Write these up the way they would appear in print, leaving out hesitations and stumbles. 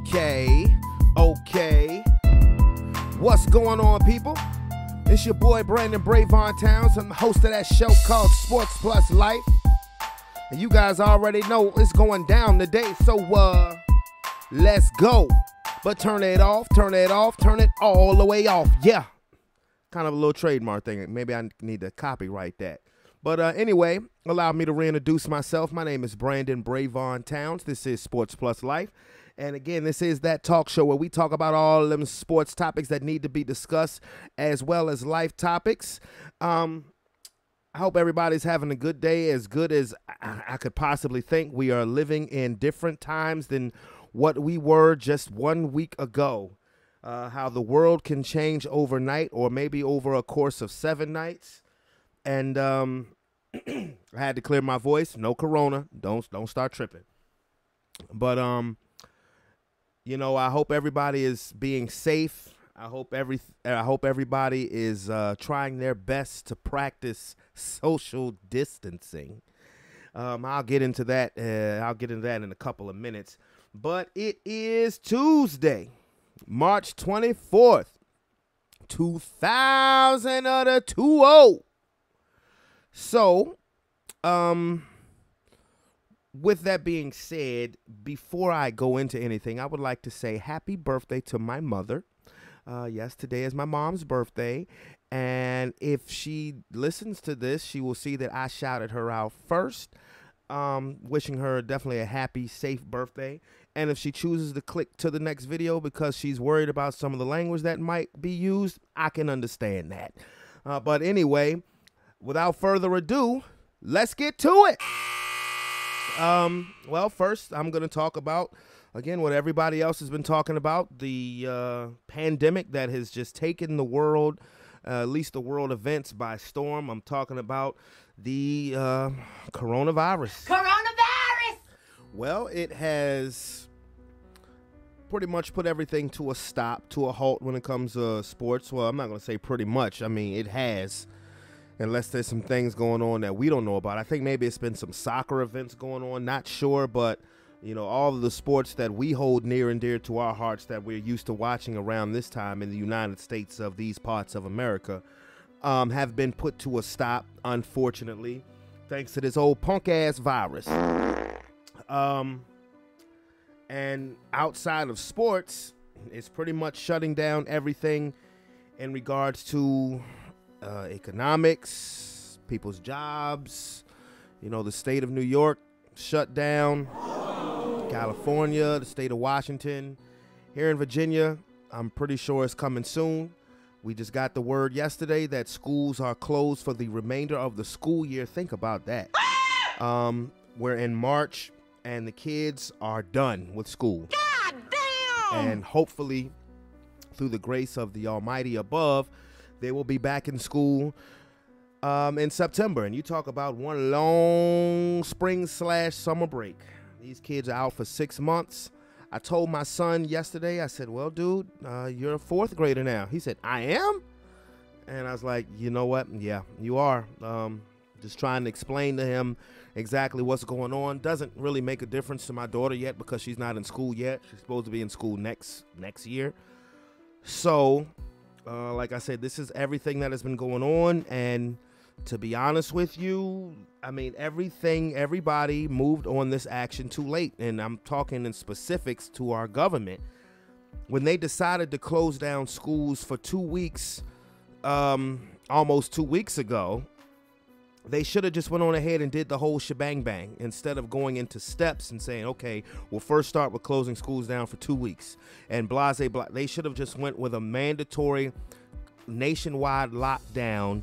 Okay. What's going on, people? It's your boy Brandon Brevon Towns. I'm the host of that show called Sports Plus Life. And you guys already know it's going down today, so let's go. But turn it off, turn it all the way off. Yeah. Kind of a little trademark thing. Maybe I need to copyright that. But anyway, allow me to reintroduce myself. My name is Brandon Brevon Towns. This is Sports Plus Life. And again, this is that talk show where we talk about all of them sports topics that need to be discussed, as well as life topics. I hope everybody's having a good day, as good as I could possibly think. We are living in different times than what we were just 1 week ago. How the world can change overnight, or maybe over a course of 7 nights. And I had to clear my voice. No corona. Don't start tripping. But you know, I hope everybody is being safe. I hope everybody is trying their best to practice social distancing. I'll get into that. In a couple of minutes. But it is Tuesday, March 24th, 2020. So, with that being said, before I go into anything, I would like to say happy birthday to my mother. Yes, today is my mom's birthday, and if she listens to this, she will see that I shouted her out first, wishing her definitely a happy, safe birthday. And if she chooses to click to the next video because she's worried about some of the language that might be used, I can understand that. But anyway, without further ado, let's get to it. Well, first, I'm going to talk about, again, what everybody else has been talking about, the pandemic that has just taken the world, at least the world events, by storm. I'm talking about the coronavirus. Coronavirus! Well, it has pretty much put everything to a stop, to a halt when it comes to sports. Well, I'm not going to say pretty much. I mean, it has. Unless there's some things going on that we don't know about. I think maybe it's been some soccer events going on, not sure, but you know, all of the sports that we hold near and dear to our hearts that we're used to watching around this time in the United States of these parts of America have been put to a stop, unfortunately, thanks to this old punk-ass virus. And outside of sports, it's pretty much shutting down everything in regards to economics, people's jobs. You know, the state of New York shut down. California, the state of Washington. Here in Virginia, I'm pretty sure it's coming soon. We just got the word yesterday that schools are closed for the remainder of the school year. Think about that. We're in March, and the kids are done with school. God damn! And hopefully, through the grace of the Almighty above, they will be back in school in September. And you talk about one long spring/summer break. These kids are out for 6 months. I told my son yesterday, I said, well, dude, you're a 4th grader now. He said, I am? And I was like, you know what? Yeah, you are. Just trying to explain to him exactly what's going on. Doesn't really make a difference to my daughter yet because she's not in school yet. She's supposed to be in school next year. So like I said, this is everything that has been going on, and to be honest with you, I mean, everybody moved on this action too late, and I'm talking in specifics to our government. When they decided to close down schools for 2 weeks, almost 2 weeks ago, they should have just went on ahead and did the whole shebang bang instead of going into steps and saying, okay, we'll first start with closing schools down for 2 weeks and blase blah. They should have just went with a mandatory nationwide lockdown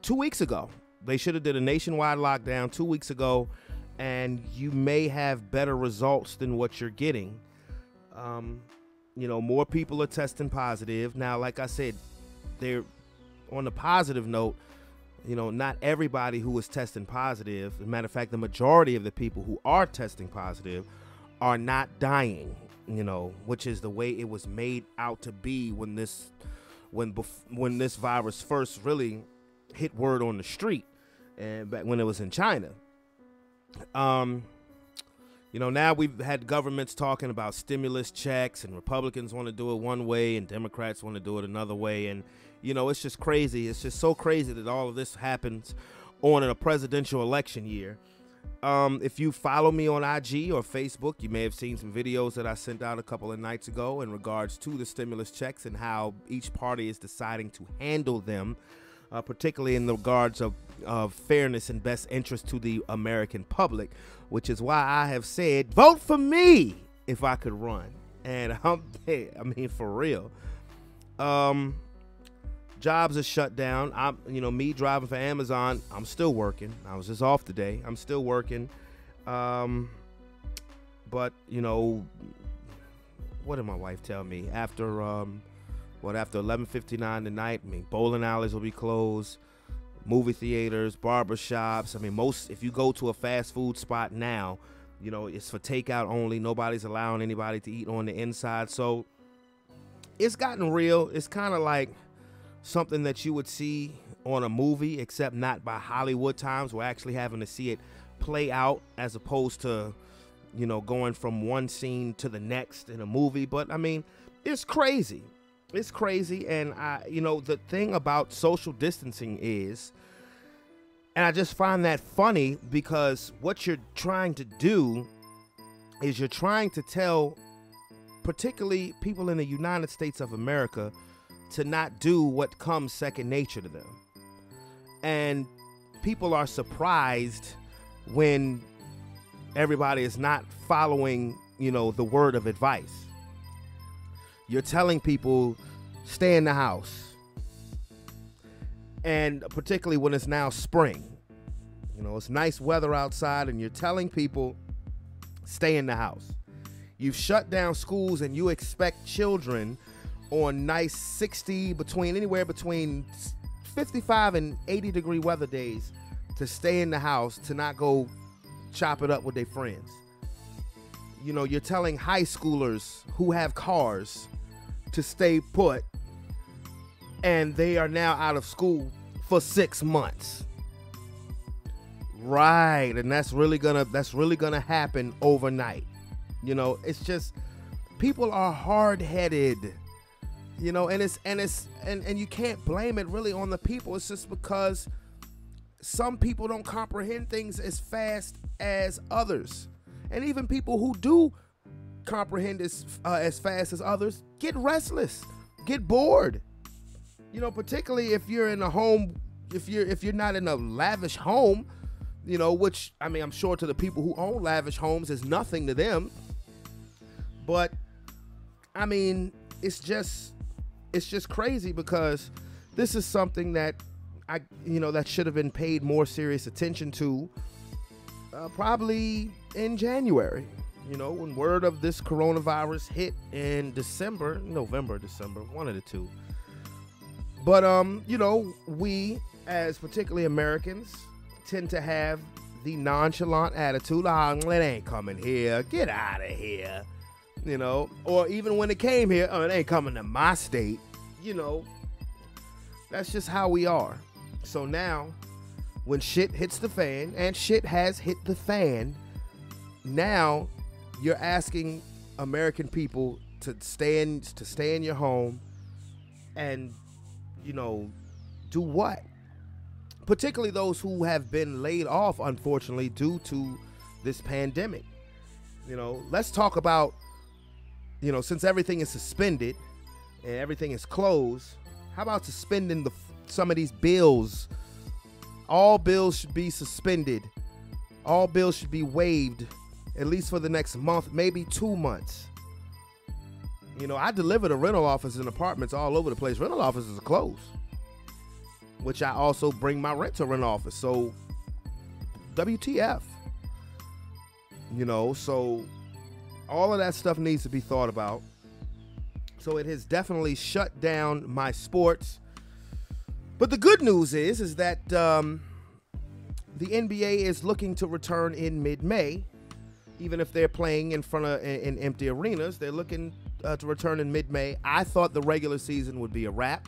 2 weeks ago. They should have did a nationwide lockdown 2 weeks ago, and you may have better results than what you're getting. You know, more people are testing positive. Now, like I said, they're on the positive note, you know, not everybody who is testing positive, as a matter of fact, the majority of the people who are testing positive are not dying, you know, which is the way it was made out to be when this virus first really hit word on the street, and back when it was in China. You know, now we've had governments talking about stimulus checks, and Republicans want to do it one way and Democrats want to do it another way. And, you know, it's just crazy. It's just so crazy that all of this happens on a presidential election year. If you follow me on IG or Facebook, you may have seen some videos that I sent out a couple of nights ago in regards to the stimulus checks and how each party is deciding to handle them, particularly in the regards of fairness and best interest to the American public, which is why I have said, vote for me if I could run. And I mean, for real. Jobs are shut down. Me driving for Amazon, I'm still working. I was just off today. I'm still working. But, you know, what did my wife tell me? After 11:59 tonight, I mean, bowling alleys will be closed, movie theaters, barber shops. I mean, if you go to a fast food spot now, you know, it's for takeout only. Nobody's allowing anybody to eat on the inside. So it's gotten real. It's kind of like something that you would see on a movie, except not by Hollywood times. We're actually having to see it play out as opposed to, you know, going from one scene to the next in a movie. But I mean, it's crazy. It's crazy. And the thing about social distancing is, and I just find that funny, because what you're trying to do is you're trying to tell particularly people in the United States of America to not do what comes second nature to them. And people are surprised when everybody is not following, you know, the word of advice. You're telling people, stay in the house. And particularly when it's now spring. You know, it's nice weather outside and you're telling people, stay in the house. You've shut down schools and you expect children on nice anywhere between 55 and 80 degree weather days to stay in the house, to not go chop it up with their friends. You know, you're telling high schoolers who have cars to stay put, and they are now out of school for 6 months. Right, and that's really gonna happen overnight. You know, it's just, people are hard-headed. You know, and you can't blame it really on the people. It's just because some people don't comprehend things as fast as others. And even people who do comprehend as fast as others get restless, get bored. You know, particularly if you're in a home, if you're not in a lavish home, you know, which, I mean, I'm sure to the people who own lavish homes is nothing to them. But I mean, it's just crazy, because this is something that that should have been paid more serious attention to probably in January, you know, when word of this coronavirus hit in November, December, one of the two. But, you know, we as particularly Americans tend to have the nonchalant attitude, it ain't coming here, get out of here. You know, or even when it came here, it ain't coming to my state. You know, that's just how we are. So now, when shit hits the fan, and shit has hit the fan, now you're asking American people to stay in your home and, you know, do what? Particularly those who have been laid off, unfortunately, due to this pandemic. You know, let's talk about, you know, since everything is suspended and everything is closed, how about suspending some of these bills? All bills should be suspended. All bills should be waived, at least for the next month, maybe 2 months. You know, I deliver to rental offices and apartments all over the place. Rental offices are closed, which I also bring my rent to rental office. So, WTF? You know, so all of that stuff needs to be thought about. So it has definitely shut down my sports. But the good news is that the NBA is looking to return in mid-May. Even if they're playing in front of in empty arenas, they're looking to return in mid-May. I thought the regular season would be a wrap.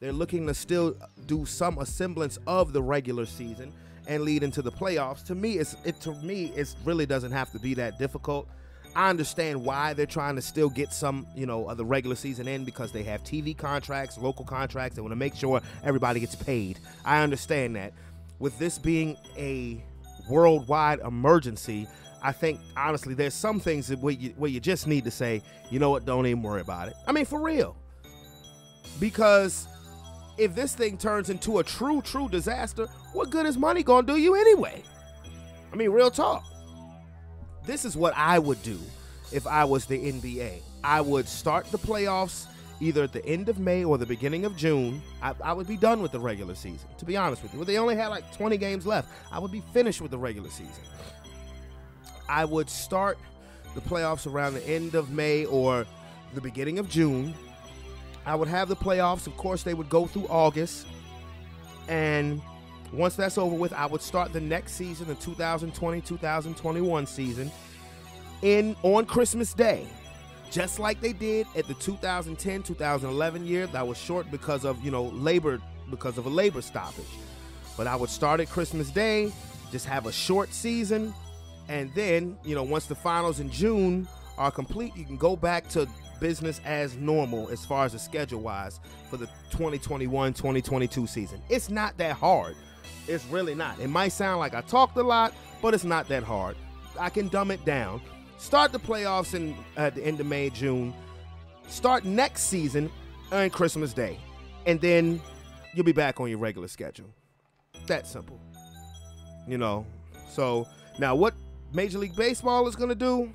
They're looking to still do some semblance of the regular season. and lead into the playoffs. To me, it really doesn't have to be that difficult. I understand why they're trying to still get some, of the regular season in, because they have TV contracts, local contracts. They want to make sure everybody gets paid. I understand that. With this being a worldwide emergency, I think, honestly, there's some things where you just need to say, you know what, don't even worry about it. I mean, for real. Because if this thing turns into a true disaster, what good is money going to do you anyway? I mean, real talk. This is what I would do if I was the NBA. I would start the playoffs either at the end of May or the beginning of June. I would be done with the regular season, to be honest with you. Well, they only had like 20 games left. I would be finished with the regular season. I would start the playoffs around the end of May or the beginning of June. I would have the playoffs. Of course, they would go through August. And once that's over with, I would start the next season, the 2020-2021 season, on Christmas Day. Just like they did at the 2010-2011 year. That was short because of, because of a labor stoppage. But I would start at Christmas Day, just have a short season, and then, once the finals in June are complete, you can go back to business as normal as far as the schedule-wise for the 2021-2022 season. It's not that hard. It's really not. It might sound like I talked a lot, but it's not that hard. I can dumb it down. Start the playoffs at the end of May, June. Start next season on Christmas Day. And then you'll be back on your regular schedule. That simple. So now what Major League Baseball is going to do,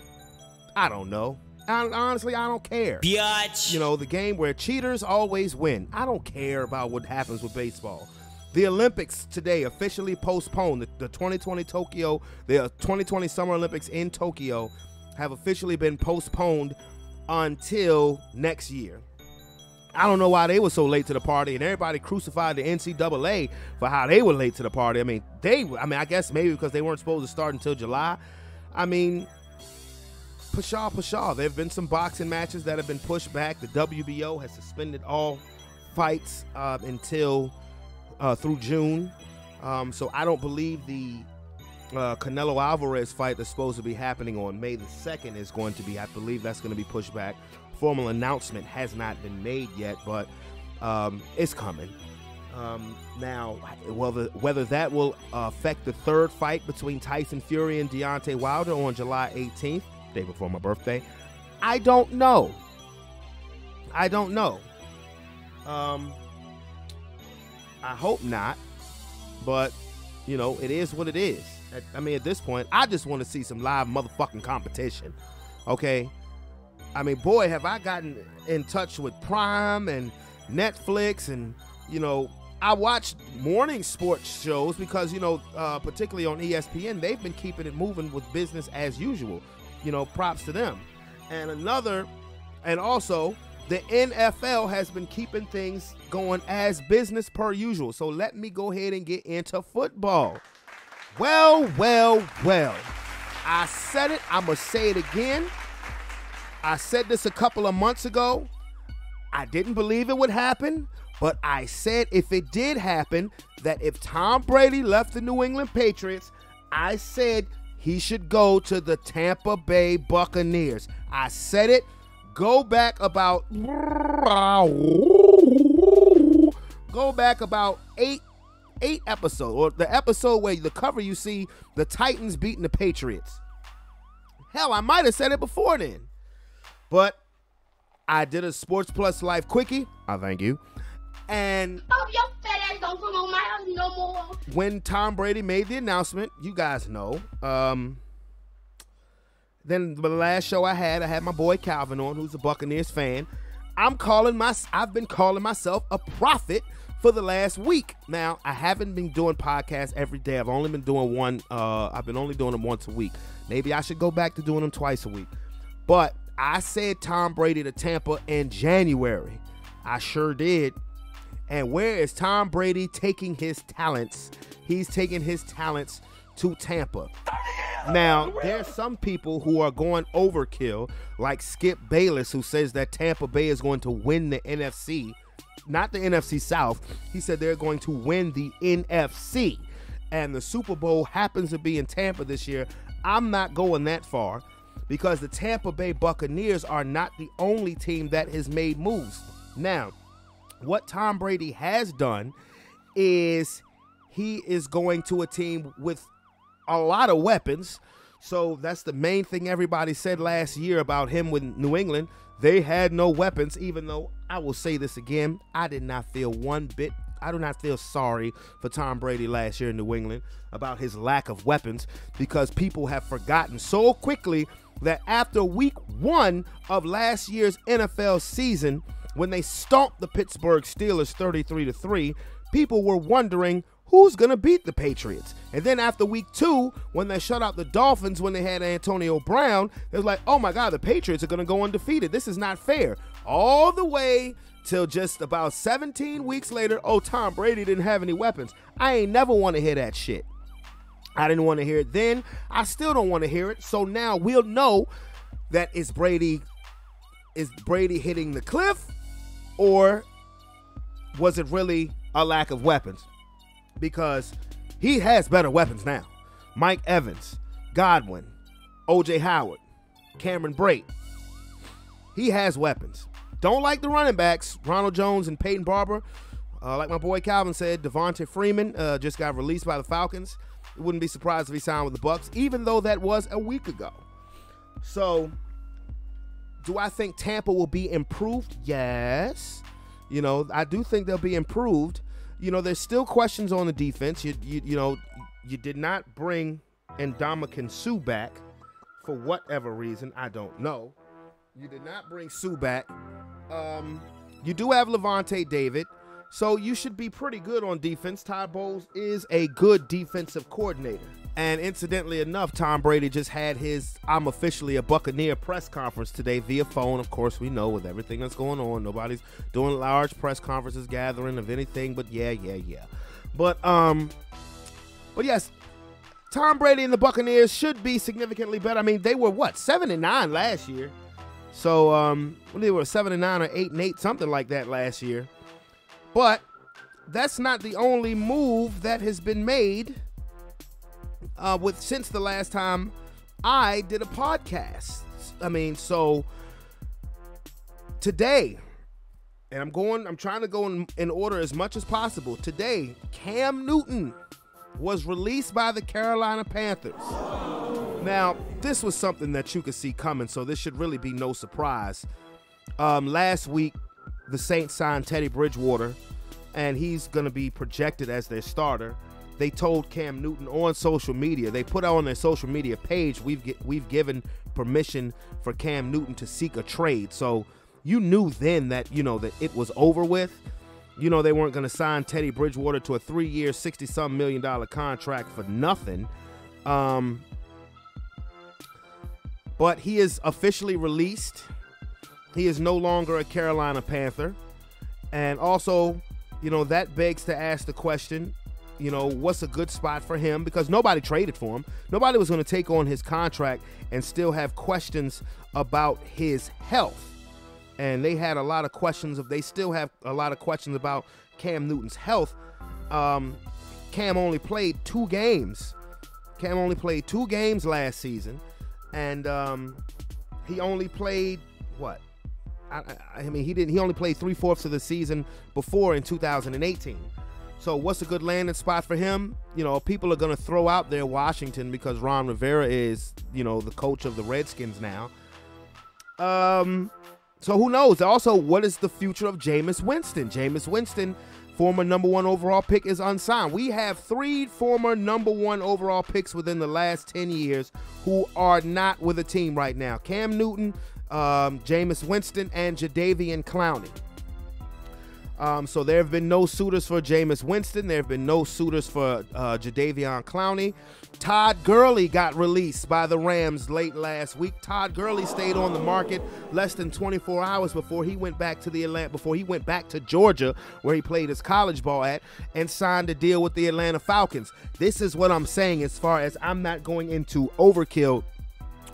I don't know. Honestly, I don't care. Biatch. The game where cheaters always win. I don't care about what happens with baseball. The Olympics today officially postponed. The 2020 Summer Olympics in Tokyo have officially been postponed until next year. I don't know why they were so late to the party, and everybody crucified the NCAA for how they were late to the party. I guess maybe because they weren't supposed to start until July. Pshaw. There have been some boxing matches that have been pushed back. The WBO has suspended all fights until through June. So I don't believe the Canelo Alvarez fight that's supposed to be happening on May the 2nd is going to be. I believe that's going to be pushed back. Formal announcement has not been made yet, but it's coming. Now, whether that will affect the third fight between Tyson Fury and Deontay Wilder on July 18th, day before my birthday, I don't know. I hope not, but it is what it is. At this point, I just want to see some live motherfucking competition. Okay? Boy, have I gotten in touch with Prime and Netflix, and I watch morning sports shows because particularly on ESPN, they've been keeping it moving with business as usual. Props to them. And also the NFL has been keeping things going as business per usual. So let me go ahead and get into football. Well. I said it. I'm going to say it again. I said this a couple of months ago. I didn't believe it would happen, but I said if it did happen, that if Tom Brady left the New England Patriots, I said he should go to the Tampa Bay Buccaneers. I said it. Go back about eight episodes, or the episode where the cover you see the Titans beating the Patriots. Hell, I might have said it before then. But I did a Sports Plus Life Quickie. I thank you. And your fat ass don't come on my house no more. When Tom Brady made the announcement, you guys know. Then the last show I had my boy Calvin on, who's a Buccaneers fan. I've been calling myself a prophet for the last week. Now, I haven't been doing podcasts every day. I've only been doing one. I've been only doing them once a week. Maybe I should go back to doing them twice a week. But I said Tom Brady to Tampa in January. I sure did. And where is Tom Brady taking his talents? He's taking his talents to Tampa. Now, there's some people who are going overkill, like Skip Bayless, who says that Tampa Bay is going to win the NFC. Not the NFC South. He said they're going to win the NFC. and the Super Bowl happens to be in Tampa this year, I'm not going that far, because the Tampa Bay Buccaneers are not the only team that has made moves. Now, what Tom Brady has done is he is going to a team with a lot of weapons. So that's the main thing everybody said last year about him with New England. They had no weapons, even though I will say this again, I do not feel sorry for Tom Brady last year in New England about his lack of weapons, because people have forgotten so quickly that after week 1 of last year's NFL season, when they stomped the Pittsburgh Steelers 33-3, people were wondering who's going to beat the Patriots. And then after week 2, when they shut out the Dolphins when they had Antonio Brown, it was like, oh my God, the Patriots are going to go undefeated. This is not fair. All the way till just about 17 weeks later, oh, Tom Brady didn't have any weapons. I ain't never want to hear that shit. I didn't want to hear it then. I still don't want to hear it. So now we'll know that is Brady hitting the cliff, or was it really a lack of weapons? Because he has better weapons now. Mike Evans, Godwin, O.J. Howard, Cameron Brate. He has weapons. Don't like the running backs, Ronald Jones and Peyton Barber. Like my boy Calvin said, Devontae Freeman just got released by the Falcons. Wouldn't be surprised if he signed with the Bucs, even though that was a week ago. So, do I think Tampa will be improved? Yes. You know, I do think they'll be improved. You know, there's still questions on the defense. You did not bring Ndamukong Suh back for whatever reason. I don't know. You did not bring Suh back. You do have Levante David, so you should be pretty good on defense. Todd Bowles is a good defensive coordinator. And incidentally enough, Tom Brady just had his I'm officially a Buccaneer press conference today via phone. Of course, we know with everything that's going on, nobody's doing large press conferences, gathering of anything, but yeah. But yes, Tom Brady and the Buccaneers should be significantly better. I mean, they were, 7-9 last year. So, they were 7-9 or 8-8, something like that last year. But that's not the only move that has been made since the last time I did a podcast. I mean, so today, and I'm trying to go in order as much as possible. Today, Cam Newton was released by the Carolina Panthers. Now, this was something that you could see coming, so this should really be no surprise. Last week, the Saints signed Teddy Bridgewater, and he's going to be projected as their starter. They told Cam Newton on social media, they put on their social media page, we've given permission for Cam Newton to seek a trade. So you knew then that, that it was over with. They weren't going to sign Teddy Bridgewater to a 3-year, $60-some million contract for nothing. But he is officially released. He is no longer a Carolina Panther. And also, that begs to ask the question, what's a good spot for him? Because nobody traded for him. Nobody was going to take on his contract and still have questions about his health. And they had a lot of questions they still have a lot of questions about Cam Newton's health. Cam only played 2 games. Cam only played 2 games last season. And he only played what? He only played 3/4 of the season before in 2018. So what's a good landing spot for him? People are going to throw out there Washington because Ron Rivera is, the coach of the Redskins now. So who knows? Also, what is the future of Jameis Winston? Jameis Winston, former number 1 overall pick, is unsigned. We have 3 former number 1 overall picks within the last 10 years who are not with a team right now. Cam Newton, Jameis Winston, and Jadeveon Clowney. So there have been no suitors for Jameis Winston. There have been no suitors for Jadeveon Clowney. Todd Gurley got released by the Rams late last week. Todd Gurley stayed on the market less than 24 hours before he went back to Georgia, where he played his college ball at, and signed a deal with the Atlanta Falcons. This is what I'm saying as far as I'm not going into overkill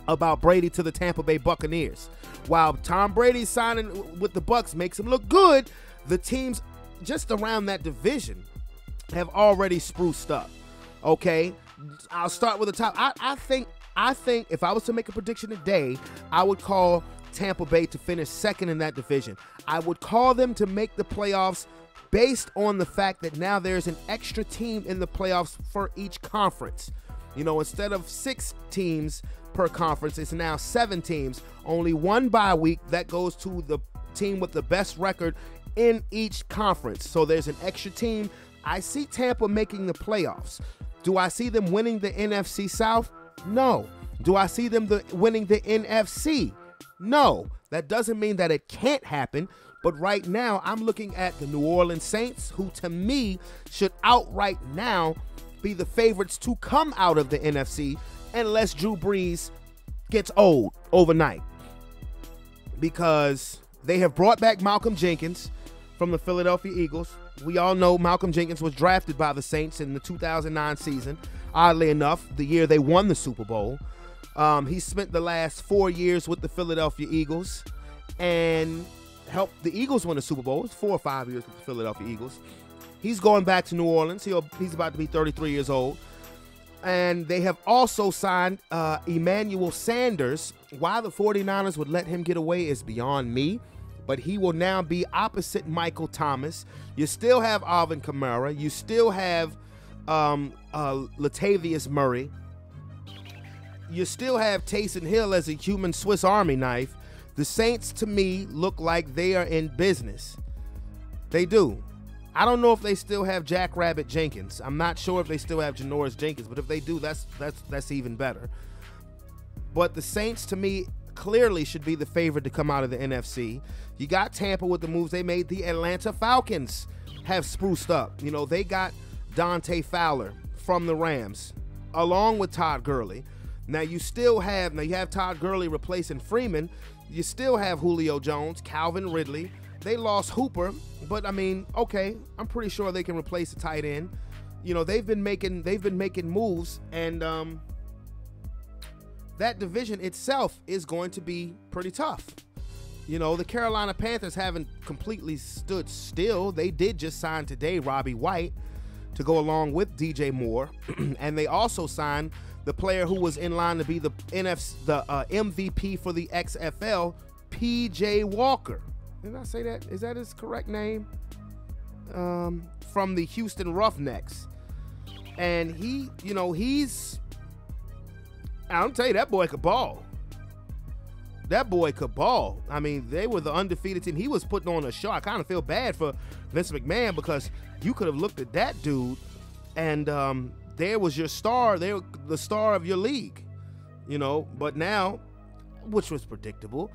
about Brady to the Tampa Bay Buccaneers. While Tom Brady signing with the Bucs makes him look good, the teams just around that division have already spruced up. Okay, I'll start with the top. I think if I was to make a prediction today, I would call Tampa Bay to finish second in that division. I would call them to make the playoffs based on the fact that now there's an extra team in the playoffs for each conference. You know, instead of 6 teams per conference, it's now 7 teams. Only one bye week that goes to the team with the best record in each conference. So there's an extra team. I see Tampa making the playoffs. Do I see them winning the NFC South? No. Do I see them winning the NFC? No. That doesn't mean that it can't happen, but right now I'm looking at the New Orleans Saints, who to me should outright now be the favorites to come out of the NFC unless Drew Brees gets old overnight, because they have brought back Malcolm Jenkins from the Philadelphia Eagles. We all know Malcolm Jenkins was drafted by the Saints in the 2009 season. Oddly enough, the year they won the Super Bowl. He spent the last 4 years with the Philadelphia Eagles and helped the Eagles win the Super Bowl. It's 4 or 5 years with the Philadelphia Eagles. He's going back to New Orleans. He's about to be 33 years old. And they have also signed Emmanuel Sanders. Why the 49ers would let him get away is beyond me. But he will now be opposite Michael Thomas. You still have Alvin Kamara. You still have Latavius Murray. You still have Taysom Hill as a human Swiss Army knife. The Saints, to me, look like they are in business. They do. I don't know if they still have Jackrabbit Jenkins. I'm not sure if they still have Janoris Jenkins, but if they do, that's even better. But the Saints, to me, clearly should be the favorite to come out of the NFC. You got Tampa with the moves they made. The Atlanta Falcons have spruced up. You know, they got Dante Fowler from the Rams, along with Todd Gurley. Now you have Todd Gurley replacing Freeman. You still have Julio Jones, Calvin Ridley. They lost Hooper, but I mean, okay, I'm pretty sure they can replace the tight end. You know, they've been making moves, and that division itself is going to be pretty tough. You know, the Carolina Panthers haven't completely stood still. They did just sign today Robbie White to go along with DJ Moore, and they also signed the player who was in line to be the MVP for the XFL, PJ Walker. Did I say that? Is that his correct name? From the Houston Roughnecks. And I'll tell you, that boy could ball. That boy could ball. I mean, they were the undefeated team. He was putting on a show. I kind of feel bad for Vince McMahon, because you could have looked at that dude and there was your star. They were the star of your league, you know. But now, which was predictable,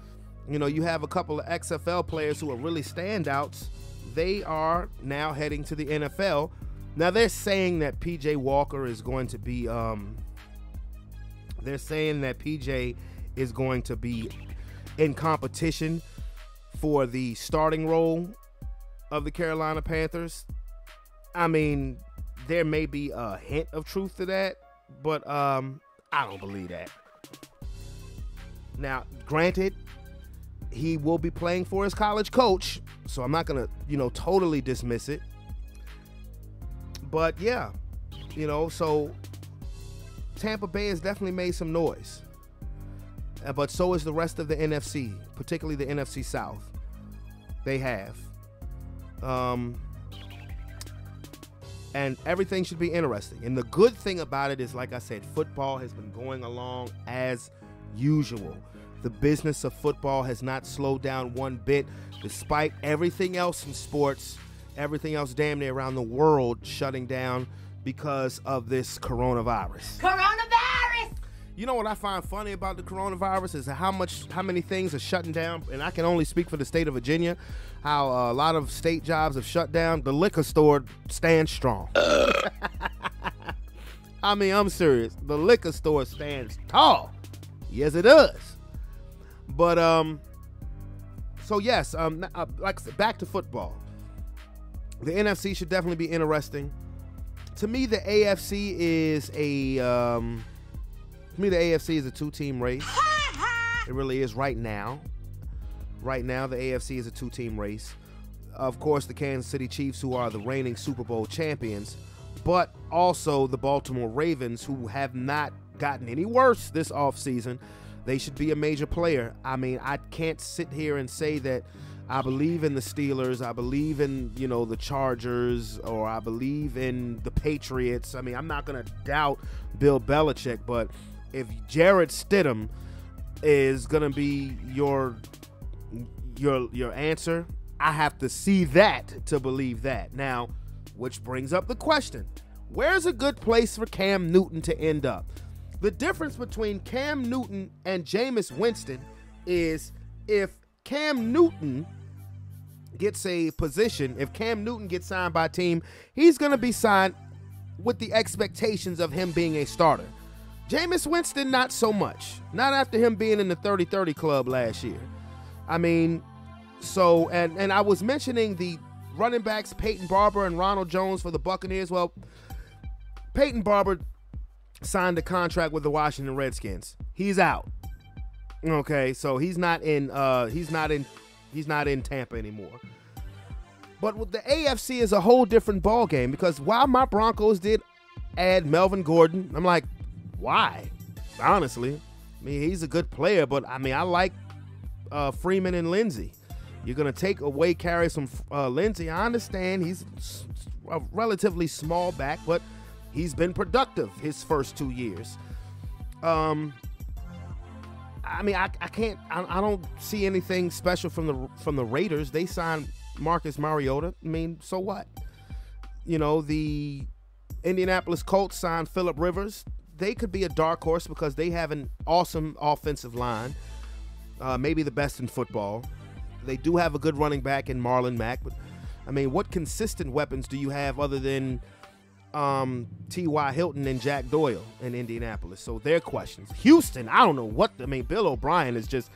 you know, you have a couple of XFL players who are really standouts. They are now heading to the NFL. Now they're saying that PJ Walker is going to be in competition for the starting role of the Carolina Panthers. I mean, there may be a hint of truth to that, but I don't believe that. Now, granted, he will be playing for his college coach, so I'm not going to, totally dismiss it. But yeah, so Tampa Bay has definitely made some noise. But so is the rest of the NFC, particularly the NFC South. They have. And everything should be interesting. And the good thing about it is, like I said, football has been going along as usual. The business of football has not slowed down one bit, despite everything else in sports, everything else damn near around the world shutting down because of this coronavirus. Coronavirus! You know what I find funny about the coronavirus is how many things are shutting down, and I can only speak for the state of Virginia, how a lot of state jobs have shut down. The liquor store stands strong. I mean, I'm serious. The liquor store stands tall. Yes, it does. But, so yes, like I said, back to football. The NFC should definitely be interesting. To me, the AFC is a two-team race. It really is right now. Right now, the AFC is a two-team race. Of course, the Kansas City Chiefs, who are the reigning Super Bowl champions, but also the Baltimore Ravens, who have not gotten any worse this offseason. They should be a major player. I mean, I can't sit here and say that I believe in the Steelers, I believe in, the Chargers, or I believe in the Patriots. I mean, I'm not going to doubt Bill Belichick, but if Jarrett Stidham is going to be your answer, I have to see that to believe that. Now, which brings up the question, where's a good place for Cam Newton to end up? The difference between Cam Newton and Jameis Winston is if Cam Newton gets a position, if Cam Newton gets signed by a team, he's going to be signed with the expectations of him being a starter. Jameis Winston, not so much. Not after him being in the 30-30 club last year. I mean, so, and I was mentioning the running backs, Peyton Barber and Ronald Jones for the Buccaneers. Well, Peyton Barber signed a contract with the Washington Redskins. He's out. Okay, so he's not in Tampa anymore. But with the AFC is a whole different ball game, because while my Broncos did add Melvin Gordon, I'm like, why? Honestly, I mean, he's a good player, but I mean, I like Freeman and Lindsey. You're gonna take away carries from Lindsey. I understand he's a relatively small back, but he's been productive his first 2 years. I mean, I don't see anything special from the Raiders. They signed Marcus Mariota. I mean, so what? The Indianapolis Colts signed Phillip Rivers. They could be a dark horse because they have an awesome offensive line, maybe the best in football. They do have a good running back in Marlon Mack, but I mean, what consistent weapons do you have other than T.Y. Hilton and Jack Doyle in Indianapolis? So their questions. Houston, I don't know Bill O'Brien has just,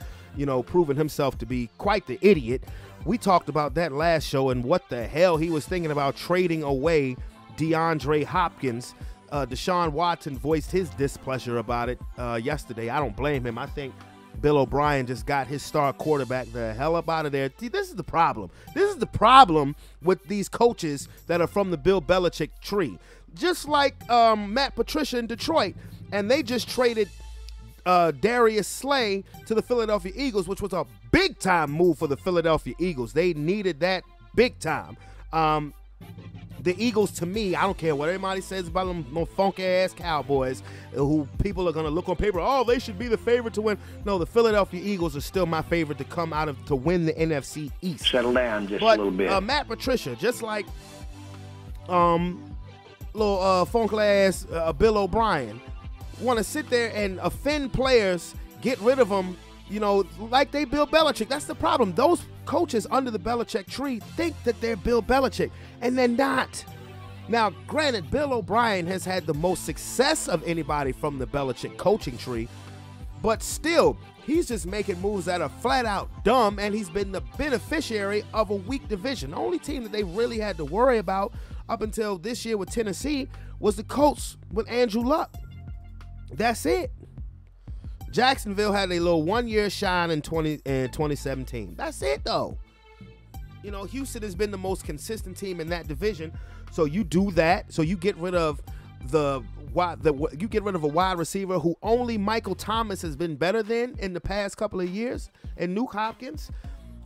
proven himself to be quite the idiot. We talked about that last show and what the hell he was thinking about trading away DeAndre Hopkins. Deshaun Watson voiced his displeasure about it yesterday. I don't blame him. I think Bill O'Brien just got his star quarterback the hell up out of there. See, this is the problem. This is the problem with these coaches that are from the Bill Belichick tree. Just like Matt Patricia in Detroit, and they just traded Darius Slay to the Philadelphia Eagles, which was a big-time move for the Philadelphia Eagles. They needed that big time. The Eagles, to me, I don't care what everybody says about them funky-ass Cowboys, who people are going to look on paper, oh, they should be the favorite to win. No, the Philadelphia Eagles are still my favorite to win the NFC East. Settle down just a little bit. Matt Patricia, just like little funky-ass Bill O'Brien, want to sit there and offend players, get rid of them, like they Bill Belichick. That's the problem. Those coaches under the Belichick tree think that they're Bill Belichick, and they're not. Now, granted, Bill O'Brien has had the most success of anybody from the Belichick coaching tree, but still, he's just making moves that are flat out dumb, and he's been the beneficiary of a weak division. The only team that they really had to worry about up until this year with Tennessee was the Colts with Andrew Luck. That's it. Jacksonville had a little one-year shine in 2017. That's it, though. Houston has been the most consistent team in that division. So you do that. So you get rid of a wide receiver who only Michael Thomas has been better than in the past couple of years, and Nuke Hopkins.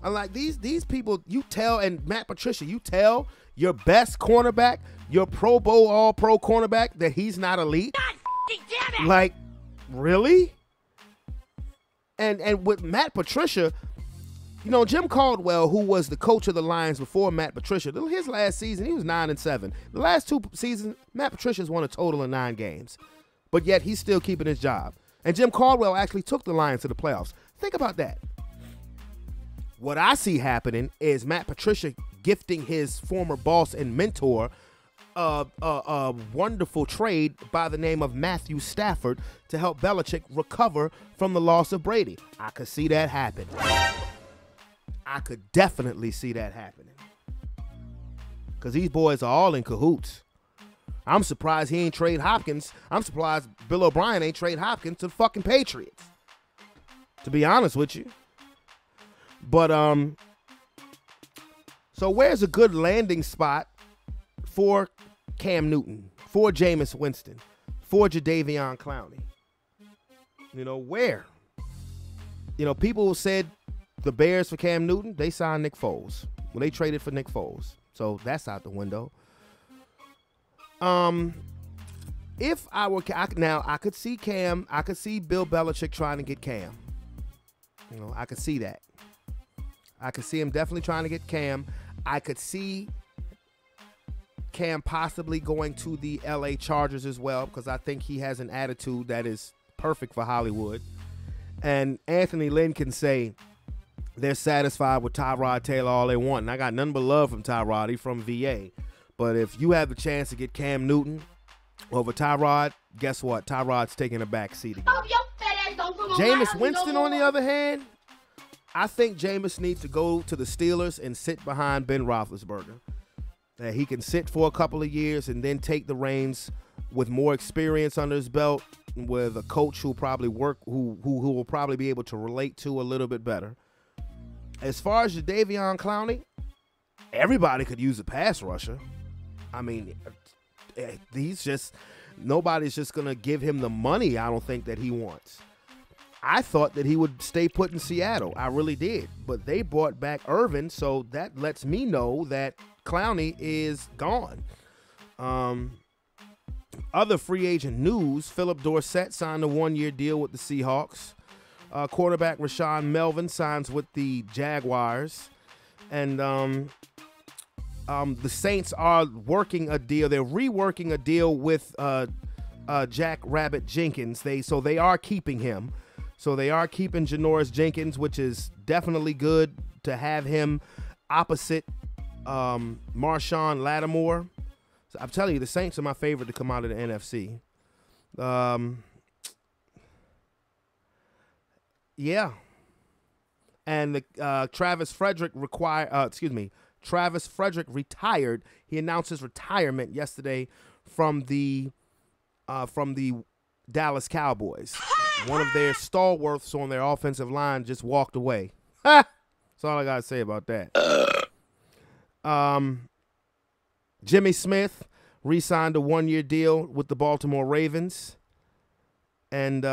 I'm like, these people, you tell, and Matt Patricia, you tell your best cornerback, your Pro Bowl All-Pro cornerback, that he's not elite. God damn it! Like, really? And with Matt Patricia, Jim Caldwell, who was the coach of the Lions before Matt Patricia, his last season, he was 9-7. The last two seasons, Matt Patricia's won a total of 9 games. But yet he's still keeping his job. And Jim Caldwell actually took the Lions to the playoffs. Think about that. What I see happening is Matt Patricia gifting his former boss and mentor a wonderful trade by the name of Matthew Stafford to help Belichick recover from the loss of Brady. I could see that happen. I could definitely see that happening. Because these boys are all in cahoots. I'm surprised he ain't trade Hopkins. I'm surprised Bill O'Brien ain't trade Hopkins to the fucking Patriots. To be honest with you. But, so where's a good landing spot for Cam Newton, for Jameis Winston, for Jadeveon Clowney. Where? People said the Bears for Cam Newton, they signed Nick Foles. Well, they traded for Nick Foles. So that's out the window. If I were now, I could see Cam. I could see Bill Belichick trying to get Cam. I could see that. I could see him definitely trying to get Cam. I could see Cam possibly going to the LA Chargers as well, because I think he has an attitude that is perfect for Hollywood. And Anthony Lynn can say they're satisfied with Tyrod Taylor all they want. And I got nothing but love from Tyrod. He's from VA. But if you have the chance to get Cam Newton over Tyrod, guess what? Tyrod's taking a back seat again. Jameis Winston, on the other hand, I think Jameis needs to go to the Steelers and sit behind Ben Roethlisberger. That he can sit for a couple of years and then take the reins with more experience under his belt, with a coach who probably who will probably be able to relate to a little bit better. As far as Jadeveon Clowney, everybody could use a pass rusher. I mean, nobody's just going to give him the money, I don't think, that he wants. I thought that he would stay put in Seattle. I really did. But they brought back Irvin, so that lets me know that Clowney is gone. Other free agent news, Philip Dorsett signed a one-year deal with the Seahawks. Quarterback Rashawn Melvin signs with the Jaguars. And the Saints are working a deal. They're reworking a deal with Jack Rabbit Jenkins. They are keeping him. So they are keeping Janoris Jenkins, which is definitely good to have him opposite Marshawn Lattimore. So I'm telling you, the Saints are my favorite to come out of the NFC. Yeah. And Travis Frederick retired. He announced his retirement yesterday from the Dallas Cowboys. One of their stalwarts on their offensive line just walked away. That's all I got to say about that. Jimmy Smith re-signed a one-year deal with the Baltimore Ravens. And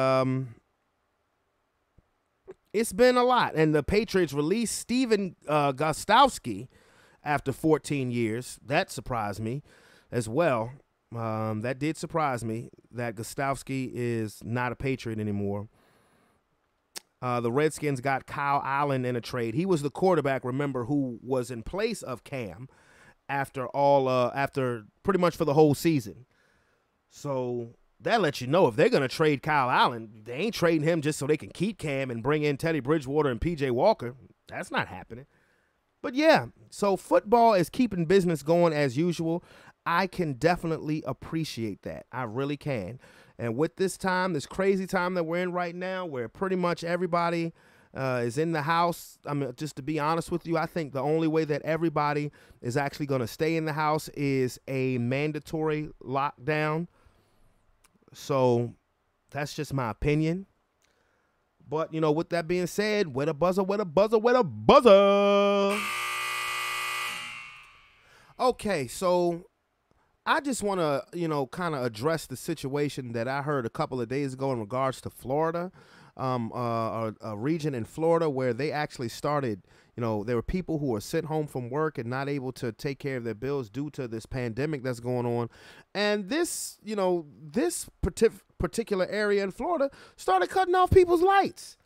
it's been a lot. And the Patriots released Steven Gostkowski after 14 years. That surprised me as well. That did surprise me that Gostkowski is not a Patriot anymore. The Redskins got Kyle Allen in a trade. He was the quarterback, remember, who was in place of Cam after pretty much for the whole season. So that lets you know if they're going to trade Kyle Allen, they ain't trading him just so they can keep Cam and bring in Teddy Bridgewater and P.J. Walker. That's not happening. But yeah, so football is keeping business going as usual. I can definitely appreciate that. I really can. And with this crazy time that we're in right now, where pretty much everybody is in the house, I mean, just to be honest with you, I think the only way that everybody is actually going to stay in the house is a mandatory lockdown. So that's just my opinion. But, with that being said, where the buzzer, where the buzzer, where the buzzer? Okay, so I just want to, kind of address the situation that I heard a couple of days ago in regards to Florida, a region in Florida where they actually started, there were people who were sent home from work and not able to take care of their bills due to this pandemic that's going on. And this, this particular area in Florida started cutting off people's lights.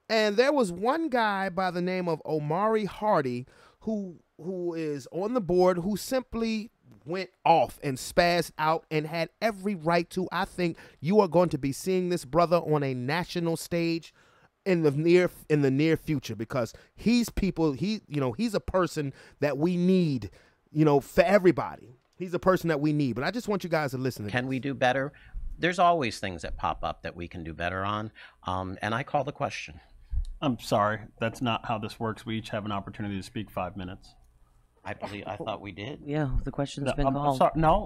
And there was one guy by the name of Omari Hardy who is on the board who simply went off and spazzed out and had every right to. I think you are going to be seeing this brother on a national stage in the near future, because he's a person that we need, for everybody. He's a person that we need. But I just want you guys to listen to Can we do better? There's always things that pop up that we can do better on. And I call the question. I'm sorry. That's not how this works. We each have an opportunity to speak 5 minutes. I thought we did. Yeah, the question's been called.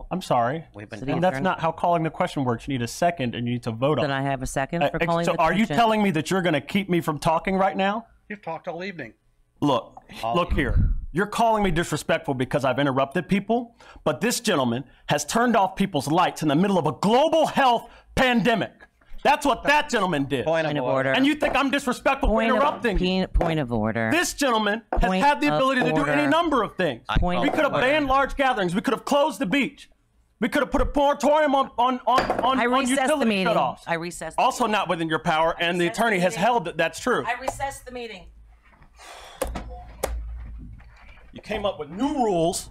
I'm sorry. And that's not how calling the question works. You need a second and you need to vote on it. Then I have a second for calling the question. So are you telling me that you're going to keep me from talking right now? You've talked all evening. Look here. You're calling me disrespectful because I've interrupted people, but this gentleman has turned off people's lights in the middle of a global health pandemic. That's what that gentleman did. Point of order. And you think I'm disrespectful for interrupting you. Point of order. This gentleman has had the ability to do any number of things. We could have banned large gatherings. We could have closed the beach. We could have put a moratorium on utility shutoffs. I recessed. Also not within your power, and the attorney has held that that's true. I recessed the meeting. You came up with new rules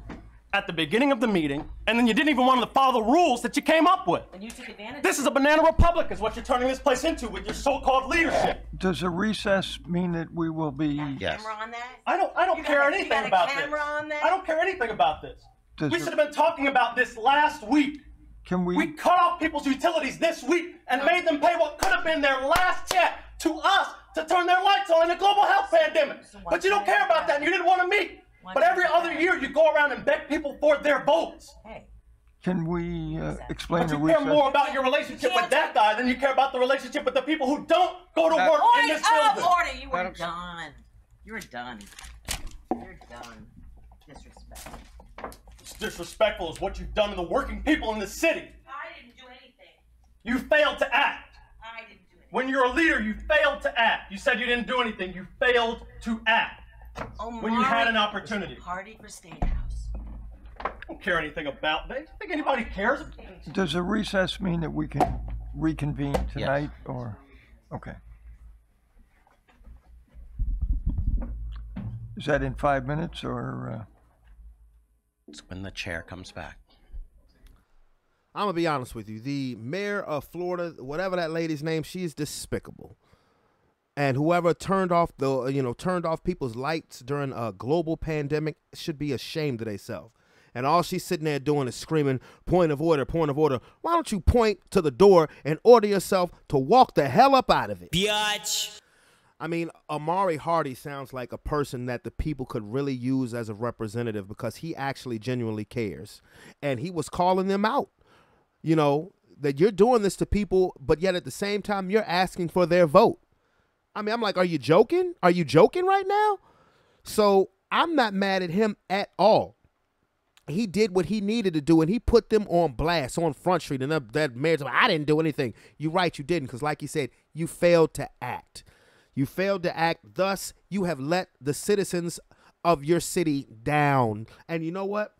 at the beginning of the meeting, and then you didn't even want to follow the rules that you came up with. And you took advantage. This is a banana republic is what you're turning this place into with your so-called leadership. Does a recess mean that we will be... Yes. Camera on that? I don't care anything about this. Camera on that? I don't care anything about this. Does We should have been talking about this last week. Can we... We cut off people's utilities this week and made them pay what could have been their last check to us to turn their lights on in a global health pandemic. But you don't care about that and you didn't want to meet. But every other year you go around and beg people for their votes. Hey. Can we explain But the you recess? care more about your relationship with that guy than you care about the relationship with the people who don't go to work in this building. Order! You were done. You're done. You're done. Disrespect. It's disrespectful is what you've done to the working people in the city. I didn't do anything. You failed to act. I didn't do anything. When you're a leader, you failed to act. You said you didn't do anything. You failed to act. When you had an opportunity. Party for State House. I don't care anything about that. Do you think anybody cares? Does a recess mean that we can reconvene tonight, or... Okay. Is that in 5 minutes, or... It's when the chair comes back. I'm going to be honest with you. The mayor of Florida, whatever that lady's name, she is despicable. And whoever turned off people's lights during a global pandemic should be ashamed of themselves. And all she's sitting there doing is screaming, point of order, point of order. Why don't you point to the door and order yourself to walk the hell up out of it? Biatch. I mean, Amari Hardy sounds like a person that the people could really use as a representative because he actually genuinely cares. And he was calling them out, you know, that you're doing this to people, but yet at the same time, you're asking for their vote. I mean, I'm like, are you joking? Are you joking right now? So I'm not mad at him at all. He did what he needed to do, and he put them on blast on Front Street. And that mayor's like, I didn't do anything. You're right, you didn't, because like you said, you failed to act. You failed to act. Thus, you have let the citizens of your city down. And you know what?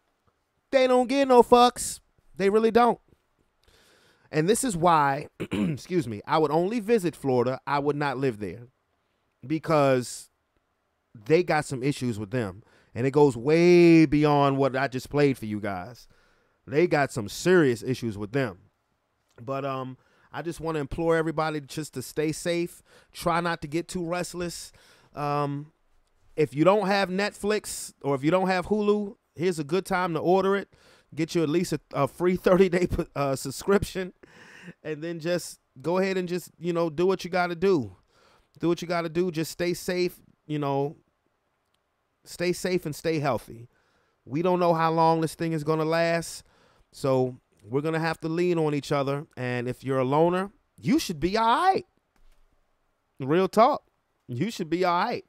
They don't give no fucks. They really don't. And this is why, excuse me, I would only visit Florida. I would not live there because they got some issues with them. And it goes way beyond what I just played for you guys. They got some serious issues with them. But I just want to implore everybody just to stay safe. Try not to get too restless. If you don't have Netflix or if you don't have Hulu, here's a good time to order it. Get you at least a free 30-day subscription. And then just go ahead and just, you know, do what you got to do. Do what you got to do. Just stay safe, you know. Stay safe and stay healthy. We don't know how long this thing is going to last. So we're going to have to lean on each other. And if you're a loner, you should be all right. Real talk. You should be all right.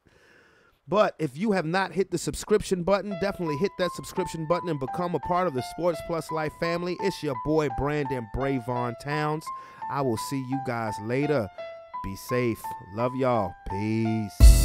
But if you have not hit the subscription button, definitely hit that subscription button and become a part of the Sports Plus Life family. It's your boy, Brandon Brevon Towns. I will see you guys later. Be safe. Love y'all. Peace.